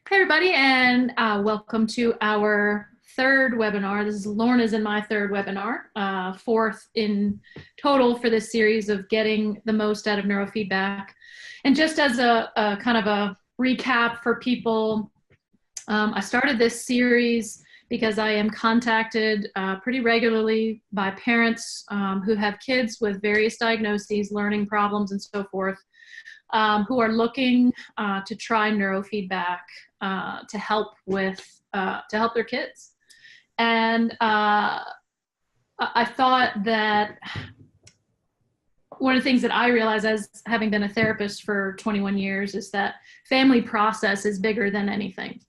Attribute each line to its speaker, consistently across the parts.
Speaker 1: Hi, everybody, and welcome to our third webinar. This is Lorna's and my third webinar, fourth in total for this series of getting the most out of neurofeedback. And just as a kind of a recap for people, I started this series because I am contacted pretty regularly by parents who have kids with various diagnoses, learning problems, and so forth, who are looking to try neurofeedback to help their kids. And I thought that one of the things that I realized as having been a therapist for 21 years is that family process is bigger than anything.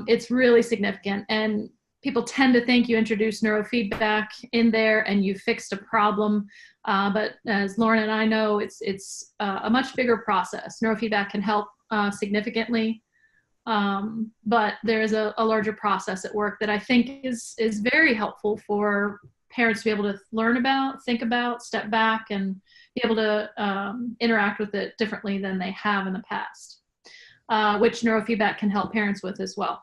Speaker 1: It's really significant, and people tend to think you introduce neurofeedback in there and you fixed a problem. But as Lorna and I know, it's a much bigger process. Neurofeedback can help significantly, but there is a larger process at work that I think is very helpful for parents to be able to learn about, think about, step back, and be able to interact with it differently than they have in the past, which neurofeedback can help parents with as well.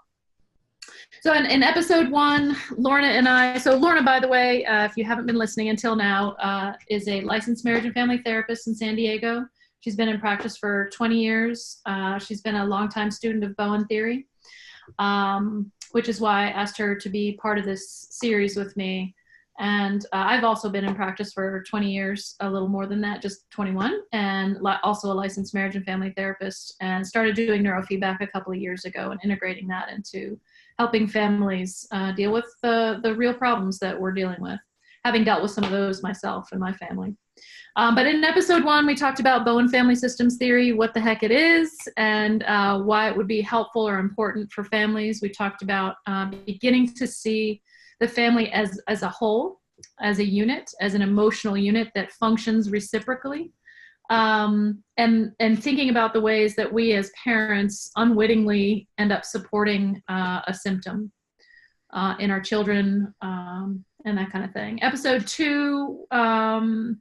Speaker 1: So in episode 1, Lorna and I, so Lorna, by the way, if you haven't been listening until now, is a licensed marriage and family therapist in San Diego. She's been in practice for 20 years. She's been a longtime student of Bowen theory, which is why I asked her to be part of this series with me. And I've also been in practice for 20 years, a little more than that, just 21, and also a licensed marriage and family therapist, and started doing neurofeedback a couple of years ago and integrating that into helping families deal with the real problems that we're dealing with, having dealt with some of those myself and my family. But in episode 1, we talked about Bowen family systems theory, what the heck it is, and why it would be helpful or important for families. We talked about beginning to see the family as a whole, as a unit, as an emotional unit that functions reciprocally, and thinking about the ways that we as parents unwittingly end up supporting a symptom in our children, and that kind of thing. Episode 2,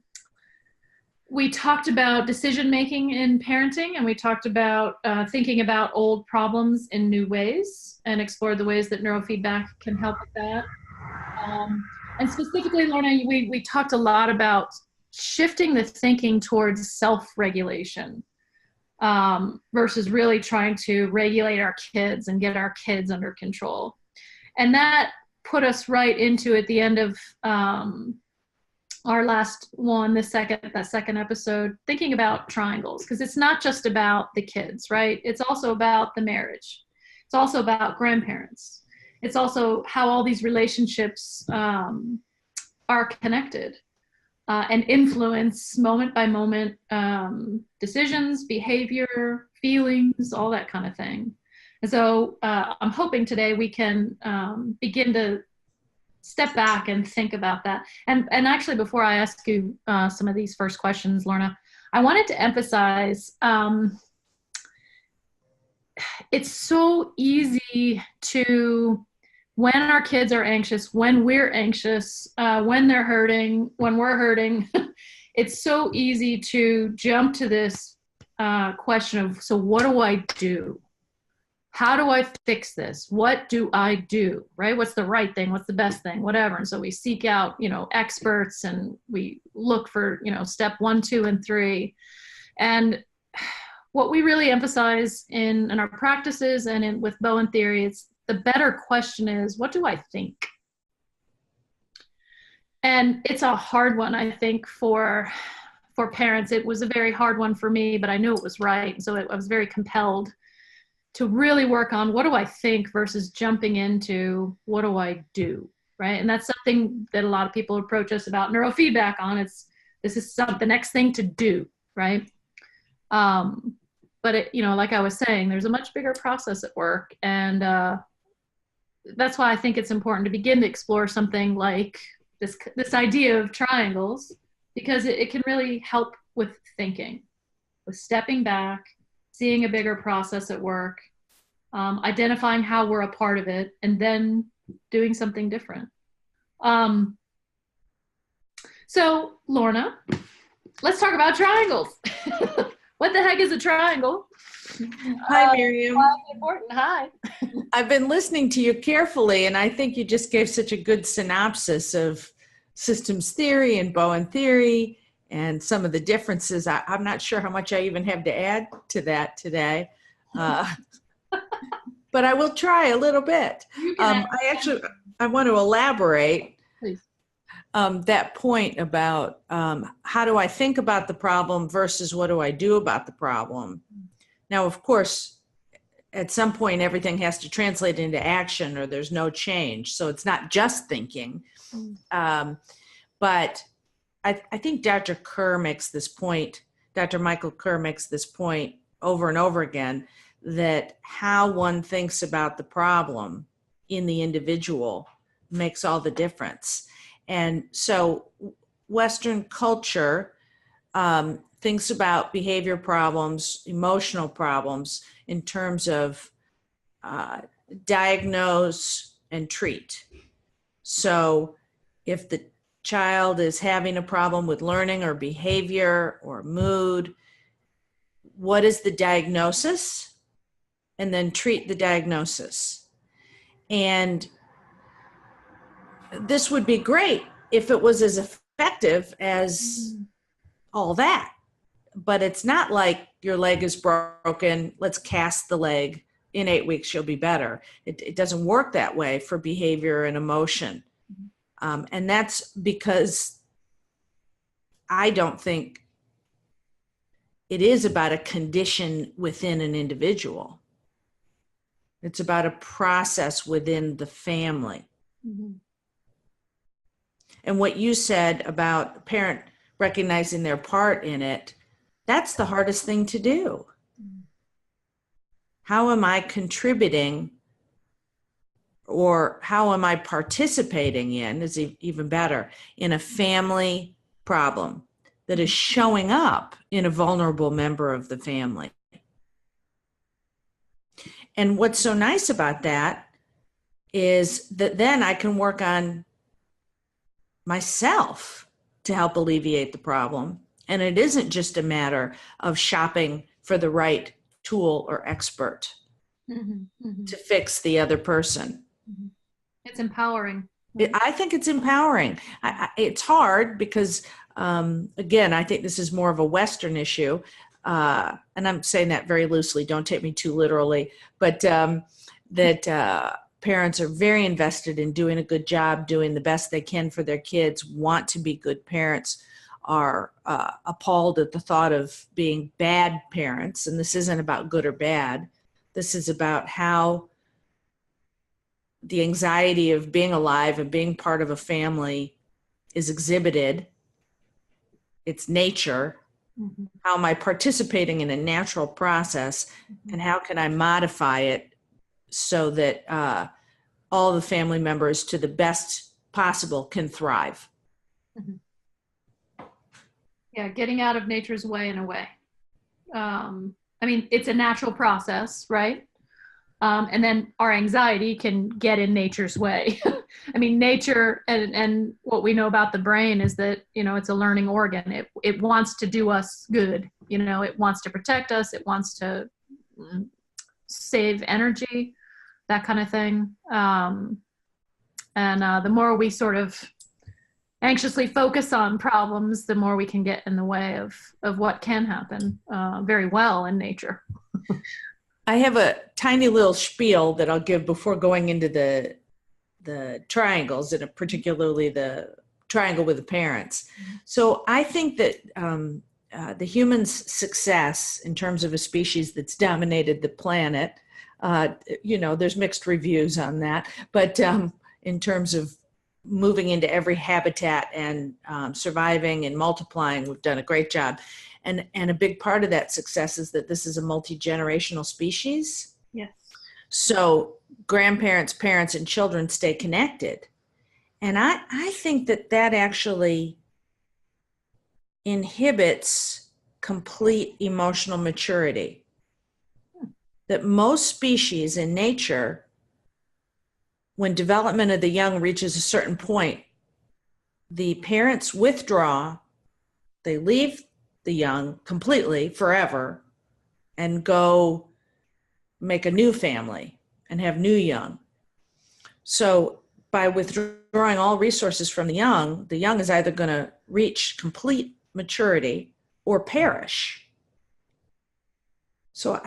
Speaker 1: we talked about decision-making in parenting, and we talked about thinking about old problems in new ways and explored the ways that neurofeedback can help with that. And specifically, Lorna, we talked a lot about shifting the thinking towards self-regulation versus really trying to regulate our kids and get our kids under control. And that put us right into, at the end of our last one, that second episode, thinking about triangles, because it's not just about the kids, right? It's also about the marriage. It's also about grandparents. It's also how all these relationships are connected and influence moment by moment decisions, behavior, feelings, all that kind of thing. And so I'm hoping today we can begin to step back and think about that. And actually, before I ask you some of these first questions, Lorna, I wanted to emphasize it's so easy to, when our kids are anxious, when we're anxious, when they're hurting, when we're hurting, it's so easy to jump to this question of, so what do I do? How do I fix this? What do I do, right? What's the right thing? What's the best thing? Whatever. And so we seek out, experts, and we look for, step 1, 2, and 3. And what we really emphasize in our practices and with Bowen theory, it's the better question is, what do I think? And it's a hard one, I think, for parents. It was a very hard one for me, but I knew it was right. So I was very compelled to really work on, what do I think versus jumping into, what do I do, right? And that's something that a lot of people approach us about neurofeedback on. This is the next thing to do, right? But like I was saying, there's a much bigger process at work, and that's why I think it's important to begin to explore something like this idea of triangles, because it can really help with thinking, with stepping back, seeing a bigger process at work, identifying how we're a part of it, and then doing something different. So, Lorna, let's talk about triangles. What the heck is a triangle?
Speaker 2: Hi, Miriam.
Speaker 1: Important. Hi.
Speaker 2: I've been listening to you carefully, and I think you just gave such a good synopsis of systems theory and Bowen theory and some of the differences. I'm not sure how much I even have to add to that today, but I will try a little bit. I want to elaborate.
Speaker 1: Please.
Speaker 2: That point about how do I think about the problem versus what do I do about the problem. Now, of course, at some point, everything has to translate into action or there's no change. So it's not just thinking. But I think Dr. Michael Kerr makes this point over and over again, that how one thinks about the problem in the individual makes all the difference. And so Western culture thinks about behavior problems, emotional problems in terms of diagnose and treat. So if the child is having a problem with learning or behavior or mood, what is the diagnosis? And then treat the diagnosis. And this would be great if it was as effective as all that. But it's not like your leg is broken, let's cast the leg, in 8 weeks you'll be better. It doesn't work that way for behavior and emotion. And that's because I don't think it is about a condition within an individual. It's about a process within the family. Mm-hmm. And what you said about a parent recognizing their part in it, that's the hardest thing to do. How am I contributing, or how am I participating in, is even better, in a family problem that is showing up in a vulnerable member of the family? And what's so nice about that is that then I can work on myself to help alleviate the problem. And it isn't just a matter of shopping for the right tool or expert to fix the other person.
Speaker 1: It's empowering.
Speaker 2: I think it's empowering. It's hard because, again, I think this is more of a Western issue. And I'm saying that very loosely, don't take me too literally, but that parents are very invested in doing a good job, doing the best they can for their kids, want to be good parents, are appalled at the thought of being bad parents. And this isn't about good or bad. This is about how the anxiety of being alive and being part of a family is exhibited. It's nature. Mm-hmm. How am I participating in a natural process, and how can I modify it so that all the family members, to the best possible, can thrive?
Speaker 1: Mm-hmm. Yeah, getting out of nature's way in a way. I mean, it's a natural process, right? And then our anxiety can get in nature's way. I mean, nature and what we know about the brain is that, it's a learning organ. It wants to do us good. It wants to protect us. It wants to save energy, that kind of thing. And the more we sort of anxiously focus on problems, the more we can get in the way of what can happen very well in nature.
Speaker 2: I have a tiny little spiel that I'll give before going into the triangles, and particularly the triangle with the parents. So I think that the human's success in terms of a species that's dominated the planet, there's mixed reviews on that, but in terms of moving into every habitat and surviving and multiplying, we've done a great job. And a big part of that success is that this is a multi-generational species.
Speaker 1: Yes.
Speaker 2: So grandparents, parents, and children stay connected. And I think that actually inhibits complete emotional maturity. That most species in nature, when development of the young reaches a certain point, the parents withdraw, they leave the young completely forever, and go make a new family and have new young. So by withdrawing all resources from the young is either going to reach complete maturity or perish. So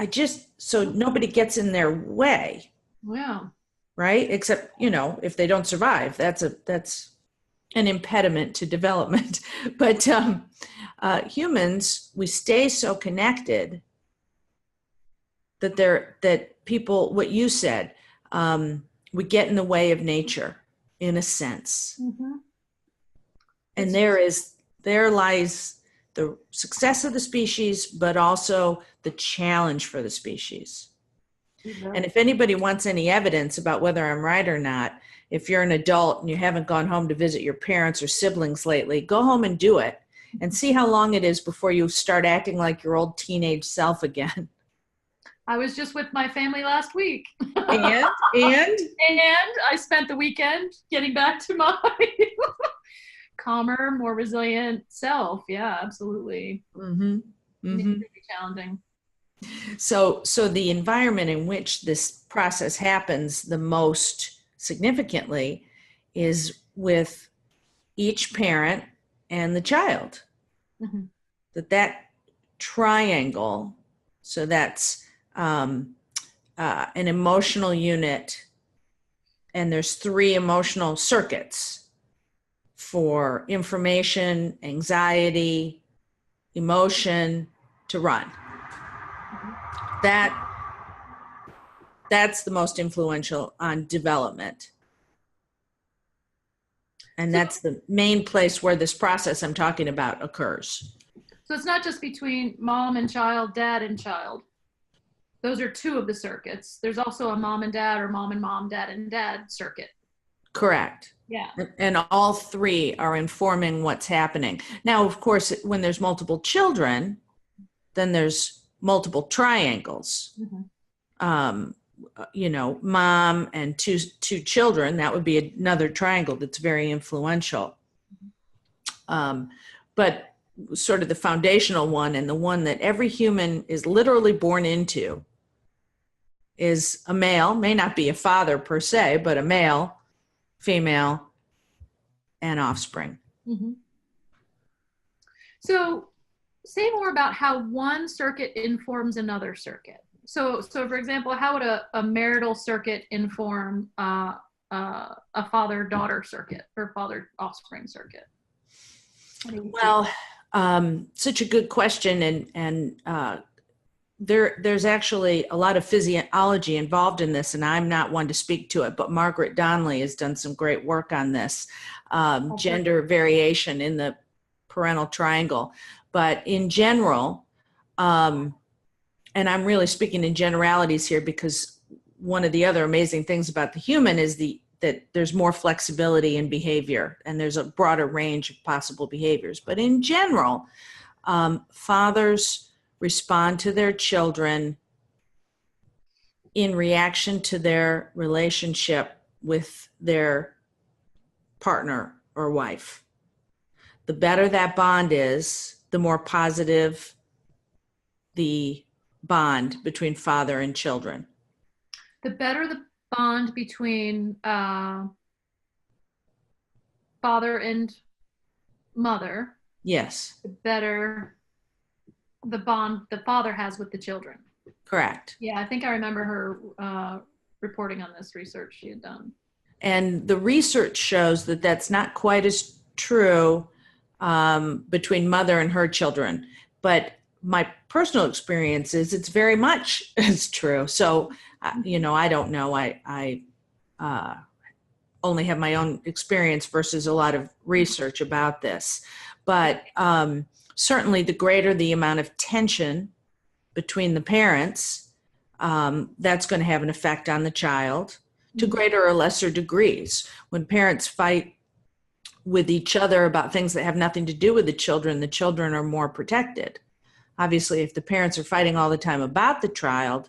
Speaker 2: nobody gets in their way.
Speaker 1: Wow.
Speaker 2: Right? Except, if they don't survive, that's an impediment to development. But humans, we stay so connected that people, what you said, we get in the way of nature, in a sense. Mm-hmm. And there lies the success of the species, but also the challenge for the species. Mm-hmm. And if anybody wants any evidence about whether I'm right or not, if you're an adult and you haven't gone home to visit your parents or siblings lately, go home and do it and see how long it is before you start acting like your old teenage self again.
Speaker 1: I was just with my family last week.
Speaker 2: And
Speaker 1: I spent the weekend getting back to my calmer, more resilient self. Yeah, absolutely. Mm-hmm. Mm-hmm. It's really challenging.
Speaker 2: So the environment in which this process happens the most significantly is with each parent and the child. Mm-hmm. That triangle, so that's an emotional unit, and there's 3 emotional circuits for information, anxiety, emotion to run. That's the most influential on development. And that's the main place where this process I'm talking about occurs.
Speaker 1: So it's not just between mom and child, dad and child. Those are 2 of the circuits. There's also a mom and dad or mom and mom, dad and dad circuit.
Speaker 2: Correct.
Speaker 1: Yeah.
Speaker 2: And all 3 are informing what's happening. Now, of course, when there's multiple children, then there's multiple triangles. Mm-hmm. Mom and two children, that would be another triangle that's very influential. But sort of the foundational one, and the one that every human is literally born into, is a male, may not be a father per se, but a male, female, and offspring. Mm-hmm.
Speaker 1: So say more about how one circuit informs another circuit. So for example, how would a marital circuit inform a father-daughter circuit or father-offspring circuit?
Speaker 2: Well, such a good question, and there's actually a lot of physiology involved in this, and I'm not one to speak to it, but Margaret Donnelly has done some great work on this, gender variation in the parental triangle. But in general, and I'm really speaking in generalities here, because one of the other amazing things about the human is that there's more flexibility in behavior, and there's a broader range of possible behaviors. But in general, fathers respond to their children in reaction to their relationship with their partner or wife. The better that bond is, the more positive the bond between father and children.
Speaker 1: The better the bond between father and mother.
Speaker 2: Yes.
Speaker 1: The better the bond the father has with the children.
Speaker 2: Correct.
Speaker 1: Yeah, I think I remember her reporting on this research she had done.
Speaker 2: And the research shows that that's not quite as true between mother and her children. But my personal experience is it's very much as true. So, I don't know. I only have my own experience versus a lot of research about this. But certainly the greater the amount of tension between the parents, that's going to have an effect on the child to greater or lesser degrees. When parents fight with each other about things that have nothing to do with the children are more protected. Obviously, if the parents are fighting all the time about the child,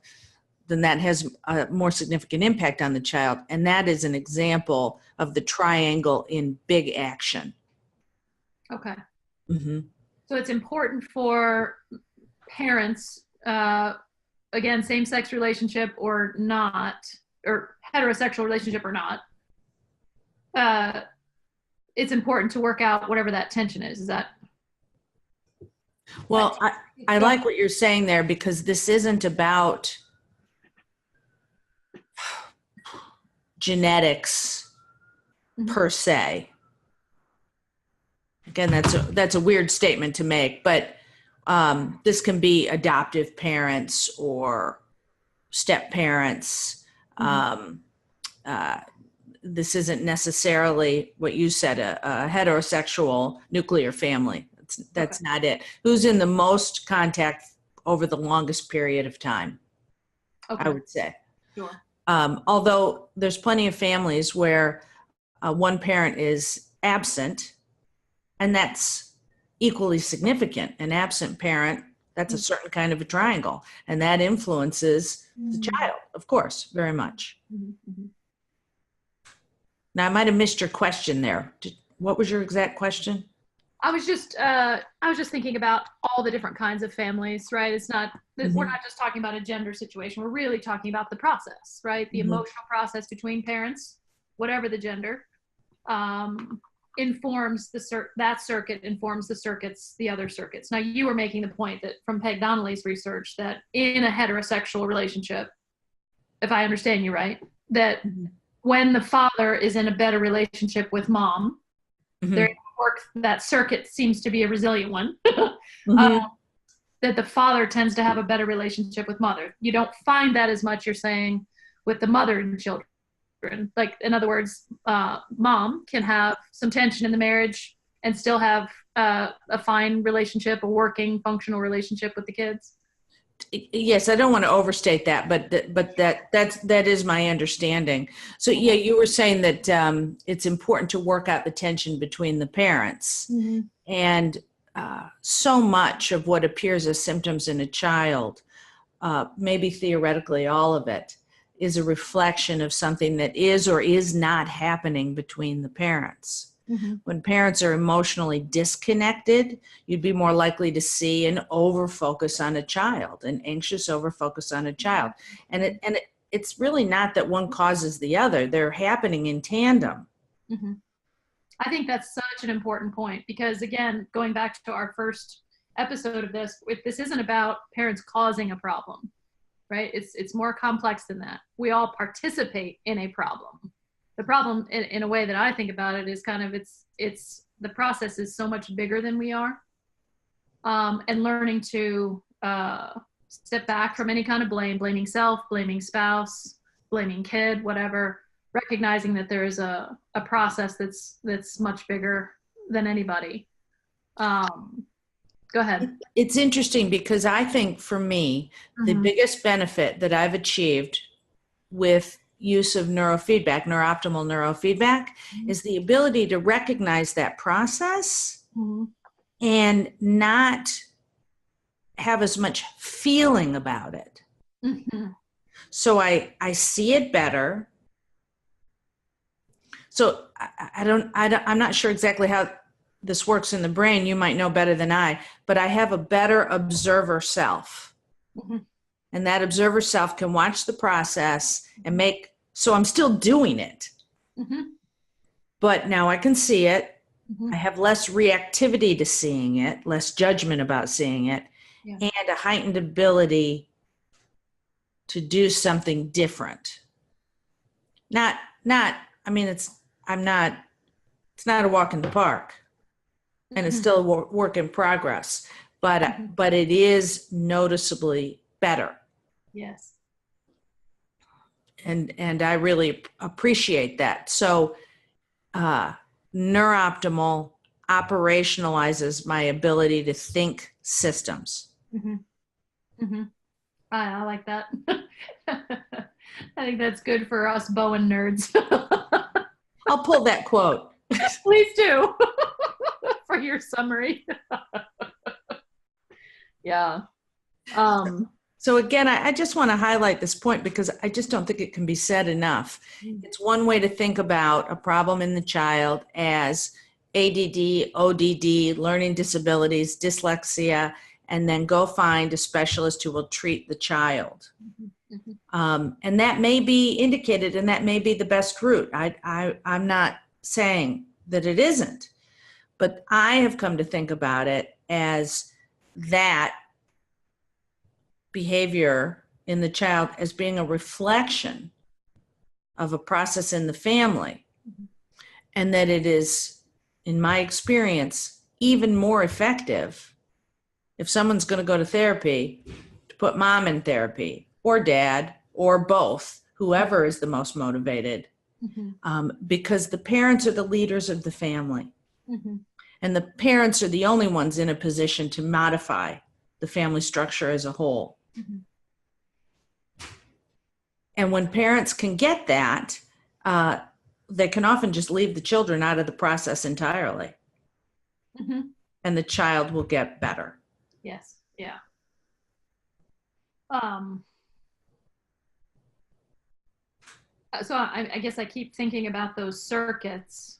Speaker 2: then that has a more significant impact on the child. And that is an example of the triangle in big action.
Speaker 1: Okay. Mm-hmm. So it's important for parents, again, same-sex relationship or not, or heterosexual relationship or not, it's important to work out whatever that tension is. Is that?
Speaker 2: Well, I like what you're saying there, because this isn't about genetics per se. Again, that's a weird statement to make, but this can be adoptive parents or step parents. This isn't necessarily what you said, a heterosexual nuclear family. That's not it. Who's in the most contact over the longest period of time, I would say.
Speaker 1: Sure.
Speaker 2: Although there's plenty of families where one parent is absent, and that's equally significant. An absent parent, that's a certain kind of a triangle, and that influences the child, of course, very much. Now, I might have missed your question there. What was your exact question?
Speaker 1: I was just thinking about all the different kinds of families, right? It's not, we're not just talking about a gender situation. We're really talking about the process, right? The emotional process between parents, whatever the gender, informs that circuit informs the circuits, the other circuits. Now, you were making the point that from Peg Donnelly's research that in a heterosexual relationship, if I understand you right, that when the father is in a better relationship with mom, that circuit seems to be a resilient one. That the father tends to have a better relationship with mother. You don't find that as much, you're saying, with the mother and children. Like, in other words, mom can have some tension in the marriage and still have a fine relationship, a working, functional relationship with the kids.
Speaker 2: Yes, I don't want to overstate that, but that is my understanding. So yeah, you were saying that it's important to work out the tension between the parents, and so much of what appears as symptoms in a child, maybe theoretically all of it, is a reflection of something that is or is not happening between the parents. When parents are emotionally disconnected, you'd be more likely to see an overfocus on a child, an anxious overfocus on a child. And it's really not that one causes the other. They're happening in tandem.
Speaker 1: I think that's such an important point, because again, going back to our first episode of this isn't about parents causing a problem, right? It's more complex than that. We all participate in a problem. The problem, in a way that I think about it, is kind of it's the process is so much bigger than we are, and learning to step back from any kind of blaming self, blaming spouse, blaming kid, whatever, recognizing that there is a process that's much bigger than anybody. Go ahead.
Speaker 2: It's interesting because I think for me, the biggest benefit that I've achieved with use of neurofeedback, neurooptimal neurofeedback, is the ability to recognize that process and not have as much feeling about it. So I see it better. So I'm not sure exactly how this works in the brain. You might know better than I, but I have a better observer self. And that observer self can watch the process and so I'm still doing it. But now I can see it. I have less reactivity to seeing it, less judgment about seeing it, and a heightened ability to do something different. It's not a walk in the park, and it's still a work in progress, but it is noticeably better.
Speaker 1: Yes.
Speaker 2: And I really appreciate that. So neurooptimal operationalizes my ability to think systems.
Speaker 1: I like that. I think that's good for us Bowen nerds.
Speaker 2: I'll pull that quote.
Speaker 1: Please do. For your summary. Yeah.
Speaker 2: So again, I just want to highlight this point because I just don't think it can be said enough. It's one way to think about a problem in the child as ADD, ODD, learning disabilities, dyslexia, and then go find a specialist who will treat the child. And that may be indicated, and that may be the best route. I'm not saying that it isn't, but I have come to think about it as that behavior in the child as being a reflection of a process in the family, and that it is, in my experience, even more effective if someone's going to go to therapy to put mom in therapy, or dad, or both, whoever is the most motivated, because the parents are the leaders of the family. And the parents are the only ones in a position to modify the family structure as a whole. And when parents can get that, they can often just leave the children out of the process entirely. And the child will get better.
Speaker 1: Yes. Yeah. So I guess I keep thinking about those circuits.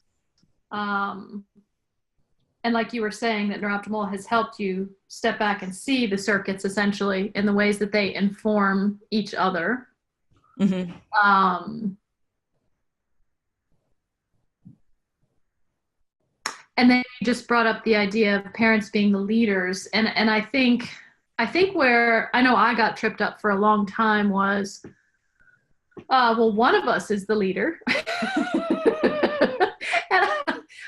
Speaker 1: And like you were saying, that Neuroptimal has helped you step back and see the circuits essentially in the ways that they inform each other. And then you just brought up the idea of parents being the leaders. And I think where I know I got tripped up for a long time was, well, one of us is the leader. And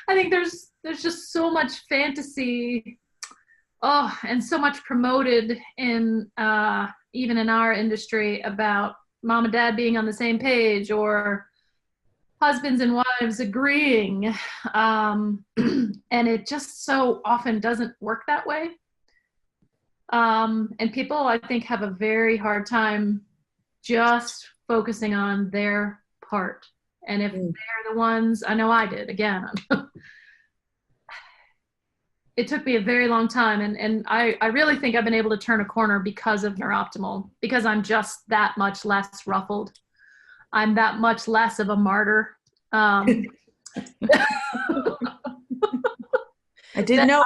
Speaker 1: I think there's just so much fantasy, and so much promoted in even in our industry about mom and dad being on the same page, or husbands and wives agreeing, and it just so often doesn't work that way. And people, I think, have a very hard time just focusing on their part. And if they're the ones, I know I did, again, it took me a very long time. And I really think I've been able to turn a corner because of Neuroptimal, because I'm just that much less ruffled. I'm that much less of a martyr.
Speaker 2: I didn't know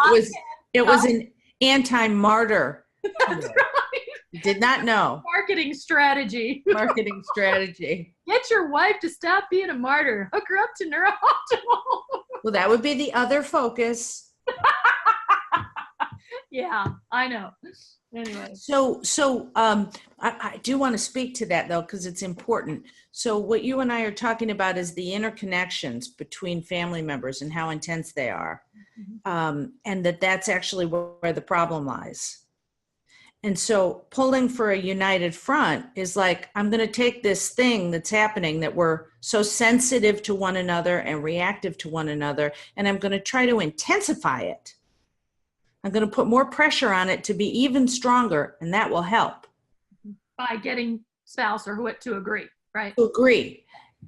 Speaker 2: it was an anti-martyr.
Speaker 1: That's right.
Speaker 2: Did not know.
Speaker 1: Marketing strategy.
Speaker 2: Marketing strategy.
Speaker 1: Get your wife to stop being a martyr. Hook her up to Neuroptimal.
Speaker 2: Well, that would be the other focus.
Speaker 1: Yeah, I know. Anyway.
Speaker 2: So I do want to speak to that, though, because it's important. So what you and I are talking about is the interconnections between family members and how intense they are. And that's actually where the problem lies. And so pulling for a united front is like, I'm going to take this thing that's happening, that we're so sensitive to one another and reactive to one another, and I'm going to try to intensify it. I'm going to put more pressure on it to be even stronger, and that will help.
Speaker 1: By getting spouse or who to agree, right?
Speaker 2: To agree.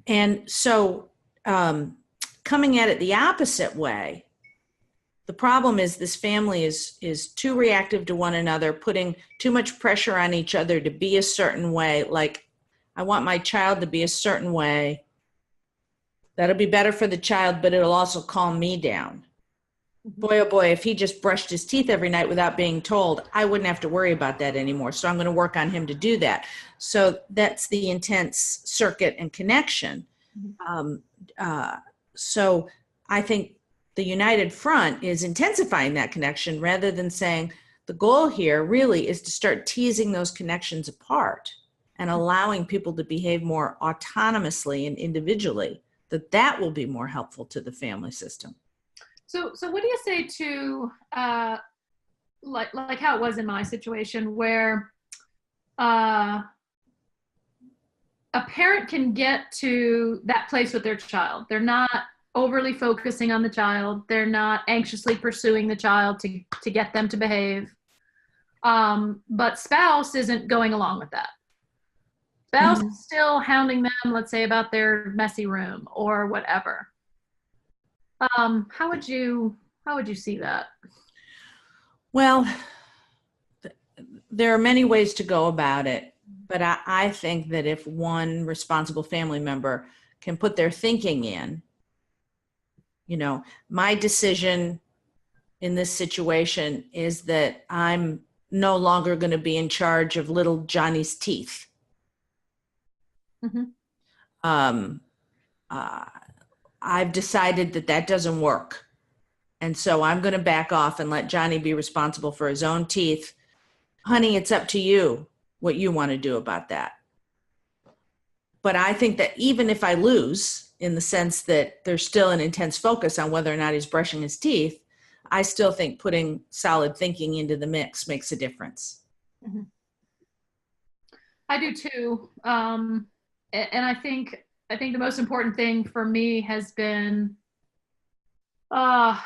Speaker 2: And so coming at it the opposite way, the problem is this family is too reactive to one another, putting too much pressure on each other to be a certain way. Like, I want my child to be a certain way. That'll be better for the child, but it'll also calm me down. Boy, oh boy, if he just brushed his teeth every night without being told, I wouldn't have to worry about that anymore. So I'm going to work on him to do that. So that's the intense circuit and connection. So I think the united front is intensifying that connection, rather than saying the goal here really is to start teasing those connections apart and allowing people to behave more autonomously and individually, that will be more helpful to the family system.
Speaker 1: So what do you say to like how it was in my situation, where a parent can get to that place with their child? They're not overly focusing on the child. They're not anxiously pursuing the child to get them to behave. But spouse isn't going along with that. Spouse is still hounding them, let's say, about their messy room or whatever. How would you see that?
Speaker 2: Well, there are many ways to go about it, but I think that if one responsible family member can put their thinking in, my decision in this situation is that I'm no longer going to be in charge of little Johnny's teeth.
Speaker 1: Mhm.
Speaker 2: Um, I've decided that that doesn't work. And so I'm going to back off and let Johnny be responsible for his own teeth. Honey, it's up to you what you want to do about that. But I think that even if I lose, in the sense that there's still an intense focus on whether or not he's brushing his teeth, I still think putting solid thinking into the mix makes a difference.
Speaker 1: Mhm. I do too. And I think the most important thing for me has been I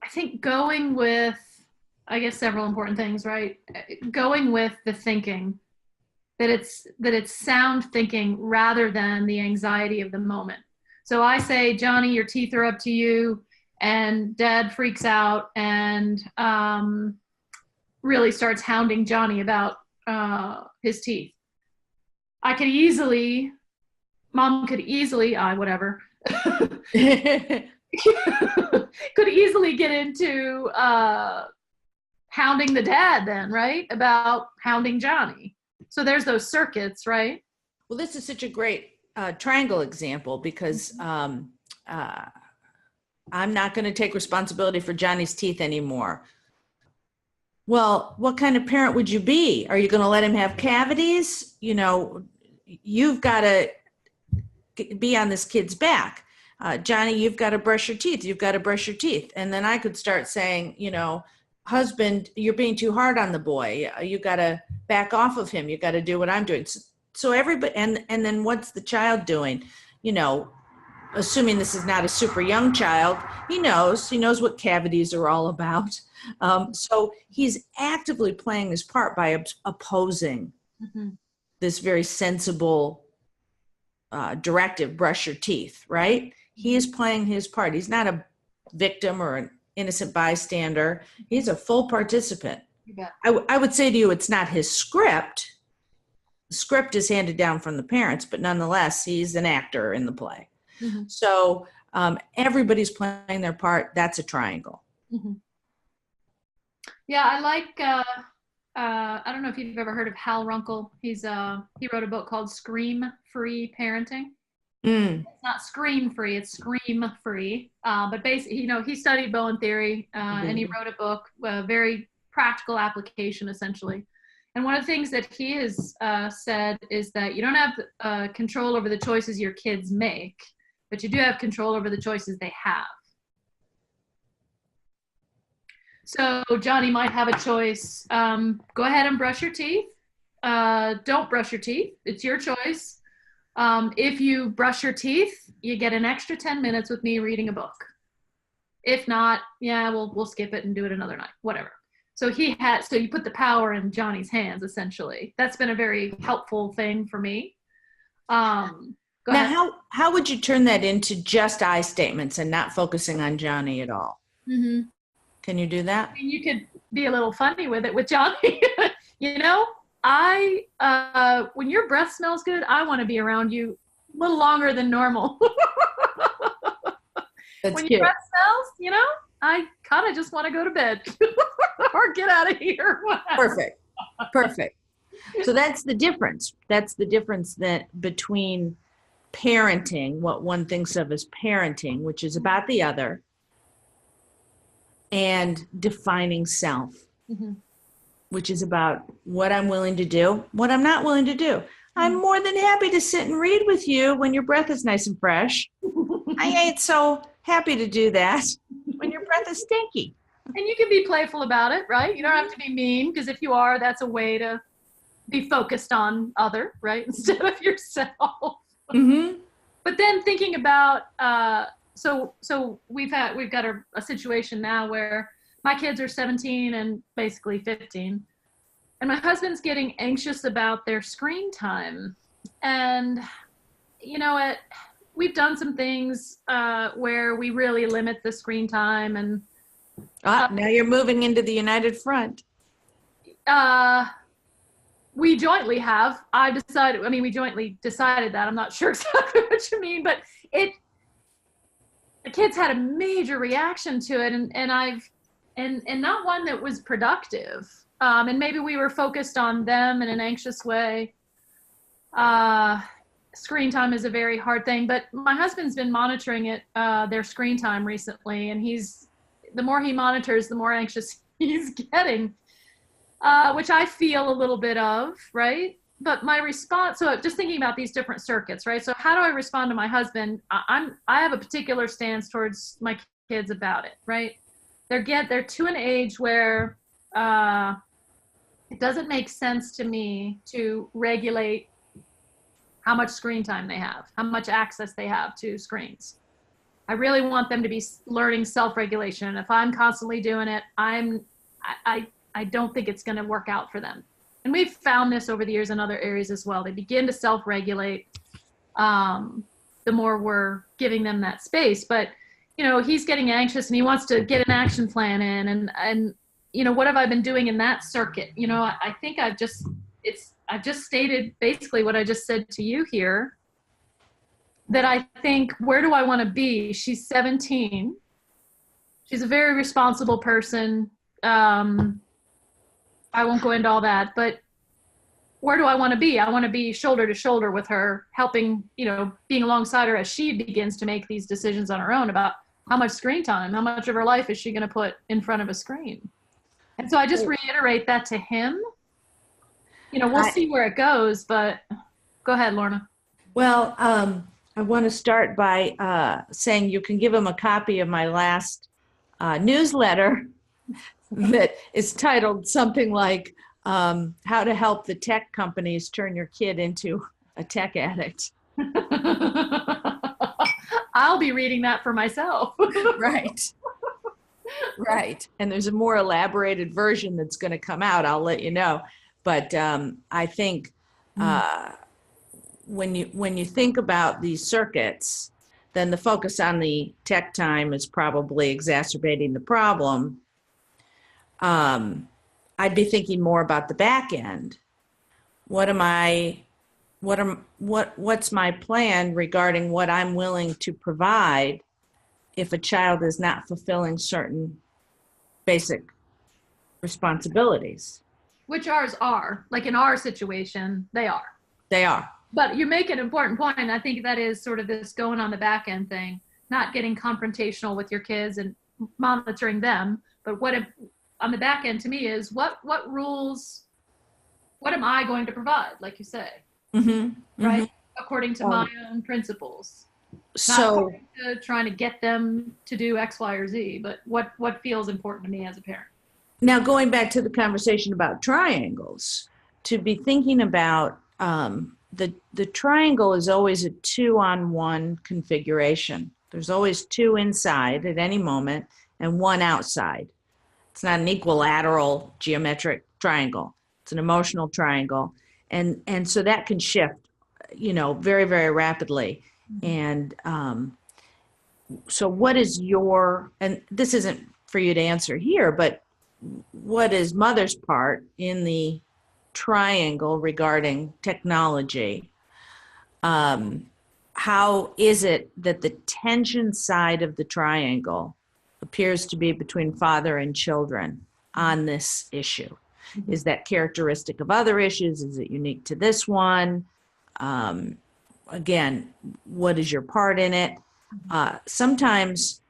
Speaker 1: think going with, I guess, several important things, right? Going with the thinking, that it's sound thinking rather than the anxiety of the moment. So I say, Johnny, your teeth are up to you, and Dad freaks out and really starts hounding Johnny about his teeth. I could easily, Mom could easily, whatever, could easily get into hounding the dad then, right? About hounding Johnny. So there's those circuits, right?
Speaker 2: Well, this is such a great triangle example because I'm not going to take responsibility for Johnny's teeth anymore. Well, what kind of parent would you be? Are you going to let him have cavities? You know, you've got to be on this kid's back. Johnny, you've got to brush your teeth. You've got to brush your teeth. And then I could start saying, you know, husband, you're being too hard on the boy. You got to back off of him. You got to do what I'm doing. So everybody, and then what's the child doing? You know, assuming this is not a super young child, he knows what cavities are all about. So he's actively playing his part by opposing this very sensible directive, brush your teeth, right? He is playing his part. He's not a victim or an innocent bystander. He's a full participant. I would say to you, it's not his script. The script is handed down from the parents, but nonetheless, he's an actor in the play. Mm-hmm. So everybody's playing their part. That's a triangle.
Speaker 1: Mm-hmm. Yeah, I like, I don't know if you've ever heard of Hal Runkle. He wrote a book called Scream-Free Parenting. It's not scream-free, it's scream-free. But basically, you know, he studied Bowen theory and he wrote a book, very practical application, essentially. And one of the things that he has said is that you don't have control over the choices your kids make, but you do have control over the choices they have. So Johnny might have a choice. Go ahead and brush your teeth. Don't brush your teeth. It's your choice. If you brush your teeth, you get an extra 10 minutes with me reading a book. If not, yeah, we'll skip it and do it another night, whatever. So you put the power in Johnny's hands, essentially. That's been a very helpful thing for me.
Speaker 2: Now, how would you turn that into just I statements and not focusing on Johnny at all?
Speaker 1: Mm-hmm.
Speaker 2: Can you do that?
Speaker 1: I mean, you could be a little funny with it with Johnny. You know, when your breath smells good, I want to be around you a little longer than normal. When your breath smells, you know, I kind of just want to go to bed or get out of here.
Speaker 2: Perfect. So that's the difference. That's the difference between parenting, what one thinks of as parenting, which is about the other, and defining self, which is about what I'm willing to do, what I'm not willing to do. I'm more than happy to sit and read with you when your breath is nice and fresh. I ain't so happy to do that when your breath is stinky.
Speaker 1: And you can be playful about it, right? You don't have to be mean, because if you are, that's a way to be focused on other, right? Instead of yourself.
Speaker 2: Mm-hmm.
Speaker 1: But then thinking about, so we've got a situation now where my kids are 17 and basically 15. And my husband's getting anxious about their screen time. And, you know, we've done some things where we really limit the screen time. And
Speaker 2: now you're moving into the United Front.
Speaker 1: We jointly have. We jointly decided that. I'm not sure exactly what you mean, but the kids had a major reaction to it. And and not one that was productive. And maybe we were focused on them in an anxious way. Screen time is a very hard thing, but my husband's been monitoring their screen time recently, and the more he monitors, the more anxious he's getting, which I feel a little bit of, right? But my response, so just thinking about these different circuits, right? So how do I respond to my husband? I have a particular stance towards my kids about it, right? They're to an age where it doesn't make sense to me to regulate how much screen time they have, how much access they have to screens. I really want them to be learning self-regulation. And if I'm constantly doing it, I don't think it's going to work out for them. And we've found this over the years in other areas as well. They begin to self-regulate the more we're giving them that space. But, he's getting anxious and he wants to get an action plan in. And what have I been doing in that circuit? I think I've just stated basically what I just said to you here, that I think, where do I want to be? She's 17. She's a very responsible person. I won't go into all that, but where do I want to be? I want to be shoulder to shoulder with her, helping, being alongside her as she begins to make these decisions on her own about how much screen time, how much of her life is she going to put in front of a screen. And so I just reiterate that to him. We'll see where it goes, but go ahead, Lorna.
Speaker 2: Well, I want to start by saying you can give him a copy of my last newsletter that is titled something like How to Help the Tech Companies Turn Your Kid into a Tech Addict.
Speaker 1: I'll be reading that for myself.
Speaker 2: Right. Right. And there's a more elaborated version that's going to come out. I'll let you know. But I think when you think about these circuits, then the focus on the tech time is probably exacerbating the problem. I'd be thinking more about the back end. What's my plan regarding what I'm willing to provide if a child is not fulfilling certain basic responsibilities?
Speaker 1: Which ours are. Like in our situation, they are.
Speaker 2: They are.
Speaker 1: But you make an important point, and I think that is sort of this going on the back end thing, not getting confrontational with your kids and monitoring them. But on the back end to me is what rules, what am I going to provide, like you say, right? According to my own principles.
Speaker 2: So
Speaker 1: Not trying to get them to do X, Y, or Z, but what feels important to me as a parent.
Speaker 2: Now, going back to the conversation about triangles, to be thinking about the triangle is always a 2-on-1 configuration. There's always 2 inside at any moment and 1 outside. It's not an equilateral geometric triangle. It's an emotional triangle. And so that can shift, very, very rapidly. And so what is and this isn't for you to answer here, but what is mother's part in the triangle regarding technology? How is it that the tension side of the triangle appears to be between father and children on this issue? Is that characteristic of other issues? Is it unique to this one? Again, what is your part in it? Sometimes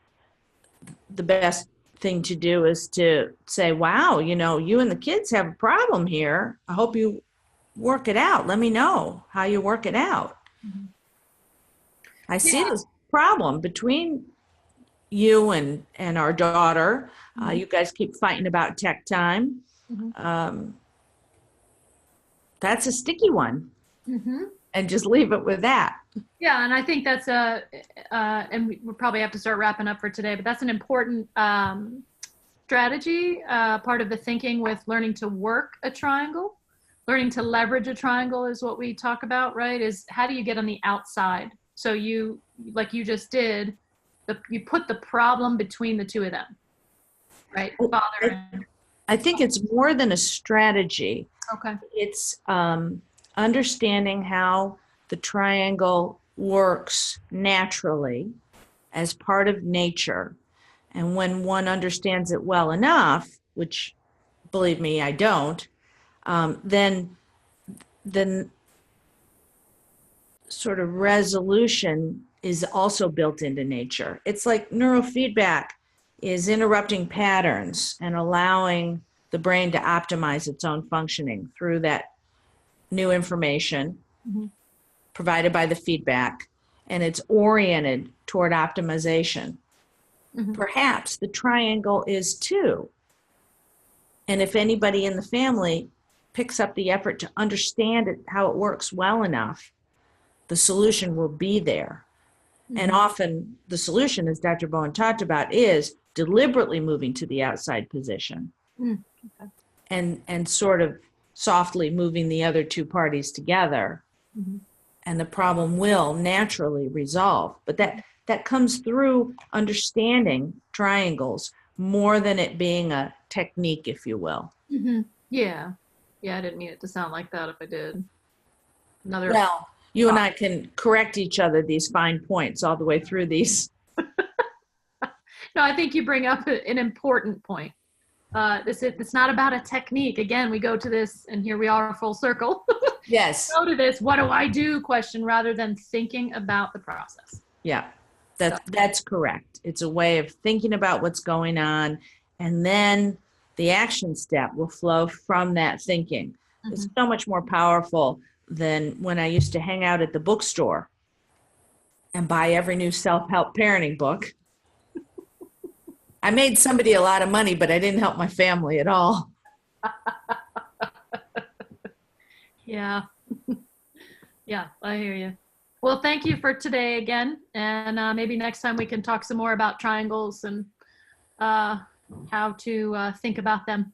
Speaker 2: the best thing to do is to say, wow, you and the kids have a problem here. I hope you work it out. Let me know how you work it out. I see this problem between you and our daughter. You guys keep fighting about tech time. That's a sticky one. And just leave it with that.
Speaker 1: Yeah, and I think that's and we'll probably have to start wrapping up for today, but that's an important strategy, part of the thinking with learning to work a triangle. Learning to leverage a triangle is what we talk about, right? Is how do you get on the outside? So you, like you just did, you put the problem between the 2 of them, right?
Speaker 2: I think it's more than a strategy.
Speaker 1: Okay.
Speaker 2: It's understanding how the triangle works naturally as part of nature And when one understands it well enough, which believe me, I don't, then sort of resolution is also built into nature. It's like neurofeedback is interrupting patterns and allowing the brain to optimize its own functioning through that new information provided by the feedback, and it's oriented toward optimization. Perhaps the triangle is too. And if anybody in the family picks up the effort to understand it, how it works well enough, the solution will be there. And often the solution, as Dr. Bowen talked about, is deliberately moving to the outside position and sort of softly moving the other two parties together. And the problem will naturally resolve. But that comes through understanding triangles more than it being a technique, if you will.
Speaker 1: Yeah. Yeah, I didn't mean it to sound like that if I did.
Speaker 2: Well, you and I can correct each other these fine points all the way through these.
Speaker 1: No, I think you bring up an important point. It's not about a technique. Again, we go to this, and here we are full circle.
Speaker 2: Yes.
Speaker 1: Go to this, what do I do question rather than thinking about the process.
Speaker 2: Yeah, that's correct. It's a way of thinking about what's going on, and then the action step will flow from that thinking. It's so much more powerful than when I used to hang out at the bookstore and buy every new self-help parenting book. I made somebody a lot of money, but I didn't help my family at all.
Speaker 1: Yeah. Yeah, I hear you. Well, thank you for today again. And maybe next time we can talk some more about triangles and how to think about them.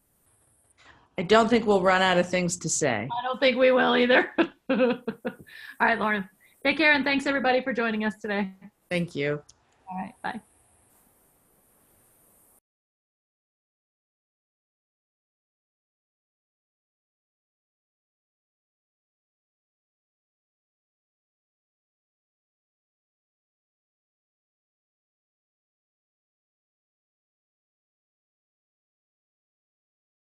Speaker 2: I don't think we'll run out of things to say.
Speaker 1: I don't think we will either. All right, Lorna. Take care, and thanks everybody for joining us today.
Speaker 2: Thank you.
Speaker 1: All right, bye.